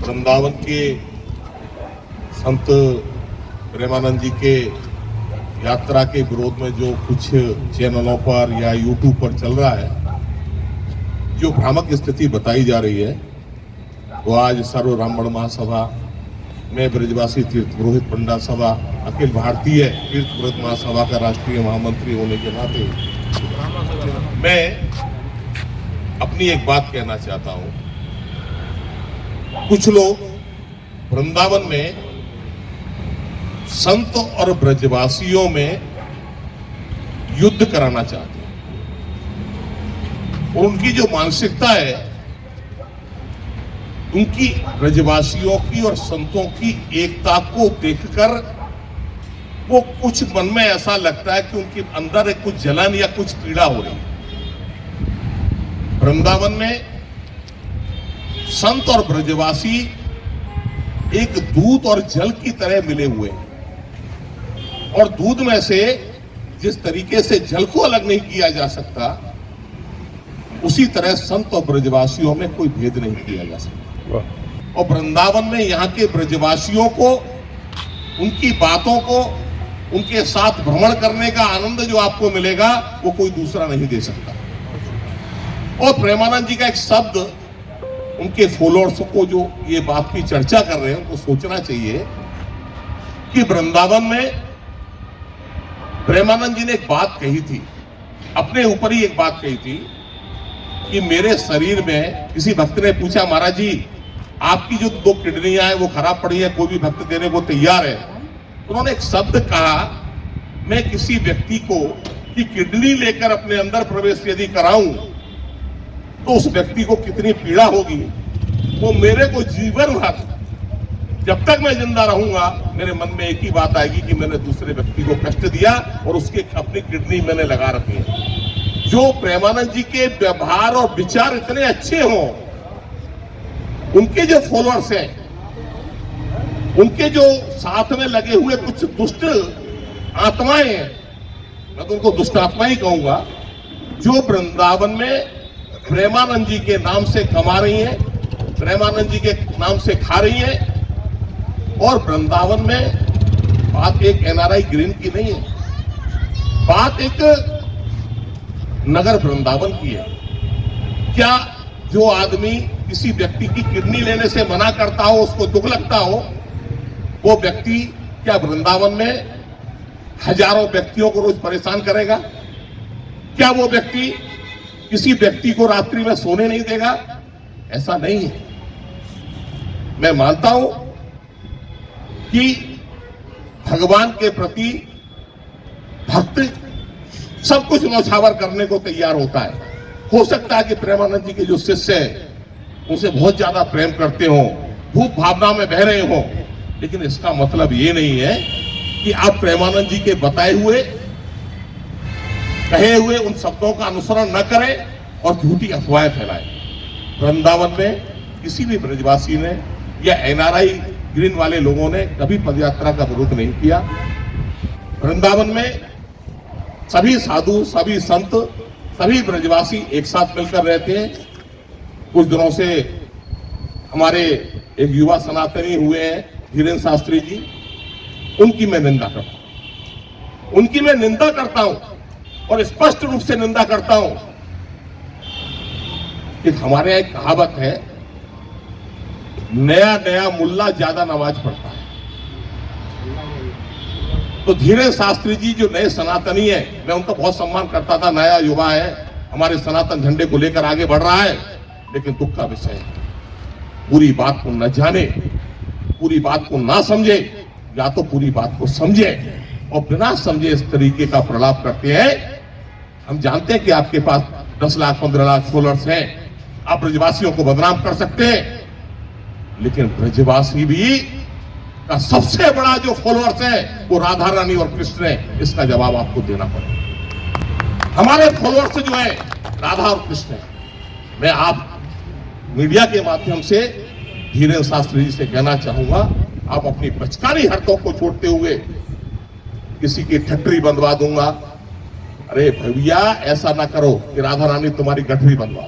वृंदावन के संत प्रेमानंद जी के यात्रा के विरोध में जो कुछ चैनलों पर या यूट्यूब पर चल रहा है, जो भ्रामक स्थिति बताई जा रही है, वो आज सर्व ब्राह्मण महासभा में ब्रजवासी तीर्थ पुरोहित पंडा सभा अखिल भारतीय तीर्थ पुरोहित महासभा का राष्ट्रीय महामंत्री होने के नाते मैं अपनी एक बात कहना चाहता हूं। कुछ लोग वृंदावन में संत और ब्रजवासियों में युद्ध कराना चाहते हैं और उनकी जो मानसिकता है, उनकी ब्रजवासियों की और संतों की एकता को देखकर वो कुछ मन में ऐसा लगता है कि उनके अंदर एक कुछ जलन या कुछ पीड़ा हो रही है। वृंदावन में संत और ब्रजवासी एक दूध और जल की तरह मिले हुए हैं और दूध में से जिस तरीके से जल को अलग नहीं किया जा सकता, उसी तरह संत और ब्रजवासियों में कोई भेद नहीं किया जा सकता। और वृंदावन में यहाँ के ब्रजवासियों को, उनकी बातों को, उनके साथ भ्रमण करने का आनंद जो आपको मिलेगा, वो कोई दूसरा नहीं दे सकता। और प्रेमानंद जी का एक शब्द उनके फॉलोअर्स को जो ये बात की चर्चा कर रहे हैं, उनको सोचना चाहिए कि वृंदावन में प्रेमानंद जी ने एक बात कही थी, अपने ऊपर ही एक बात कही थी कि मेरे शरीर में, किसी भक्त ने पूछा, महाराज जी आपकी जो 2 किडनियां हैं वो खराब पड़ी है, कोई भी भक्त देने को तैयार है। उन्होंने एक शब्द कहा, मैं किसी व्यक्ति को की किडनी लेकर अपने अंदर प्रवेश यदि कराऊं तो उस व्यक्ति को कितनी पीड़ा होगी, वो मेरे को जीवन भर, जब तक मैं जिंदा रहूंगा, मेरे मन में एक ही बात आएगी कि मैंने दूसरे व्यक्ति को कष्ट दिया और उसके अपनी किडनी मैंने लगा रखी है। जो प्रेमानंद जी के व्यवहार और विचार इतने अच्छे हों, उनके जो फॉलोअर्स हैं, उनके जो साथ में लगे हुए कुछ दुष्ट आत्माएं हैं, मैं तो उनको दुष्ट आत्मा ही कहूंगा, जो वृंदावन में प्रेमानंद जी के नाम से कमा रही हैं, प्रेमानंद जी के नाम से खा रही हैं। और वृंदावन में बात एक एनआरआई ग्रीन की नहीं है, बात एक नगर वृंदावन की है। क्या जो आदमी किसी व्यक्ति की किडनी लेने से मना करता हो, उसको दुख लगता हो, वो व्यक्ति क्या वृंदावन में हजारों व्यक्तियों को रोज परेशान करेगा? क्या वो व्यक्ति किसी व्यक्ति को रात्रि में सोने नहीं देगा? ऐसा नहीं है। मैं मानता हूं कि भगवान के प्रति भक्त सब कुछ न्यौछावर करने को तैयार होता है। हो सकता है कि प्रेमानंद जी के जो शिष्य हैं उनसे बहुत ज्यादा प्रेम करते हो, खूब भावना में बह रहे हो, लेकिन इसका मतलब ये नहीं है कि आप प्रेमानंद जी के बताए हुए, कहे हुए उन शब्दों का अनुसरण न करें और झूठी अफवाहें फैलाएं। वृंदावन में किसी भी ब्रजवासी ने या एनआरआई ग्रीन वाले लोगों ने कभी पदयात्रा का विरोध नहीं किया। वृंदावन में सभी साधु, सभी संत, सभी ब्रजवासी एक साथ मिलकर रहते हैं। कुछ दिनों से हमारे एक युवा सनातनी हुए हैं, धीरेन्द्र शास्त्री जी, उनकी मैं निंदा करता हूं, उनकी मैं निंदा करता हूं और स्पष्ट रूप से निंदा करता हूं कि हमारे यहां एक कहावत है, नया नया मुल्ला ज्यादा नमाज पढ़ता है। तो धीरेन्द्र शास्त्री जी जो नए सनातनी है, मैं उनका बहुत सम्मान करता था, नया युवा है, हमारे सनातन झंडे को लेकर आगे बढ़ रहा है, लेकिन दुख का विषय है, पूरी बात को न जाने, पूरी बात को ना समझे, या तो पूरी बात को समझे और बिना समझे इस तरीके का प्रलाप करते हैं। हम जानते हैं कि आपके पास 10 लाख 15 लाख फॉलोअर्स हैं, आप ब्रजवासियों को बदनाम कर सकते हैं, लेकिन ब्रजवासी भी का सबसे बड़ा जो फॉलोअर्स है वो राधा रानी और कृष्ण है। इसका जवाब आपको देना पड़ेगा। हमारे फॉलोअर्स जो है राधा और कृष्ण है। मैं आप मीडिया के माध्यम से धीरेन्द्र शास्त्री जी से कहना चाहूंगा, आप अपनी बचकानी हरकतों को छोड़ते हुए किसी की ठट्टी बंधवा दूंगा, अरे भैया ऐसा ना करो कि राधा रानी तुम्हारी गठरी बंधवा।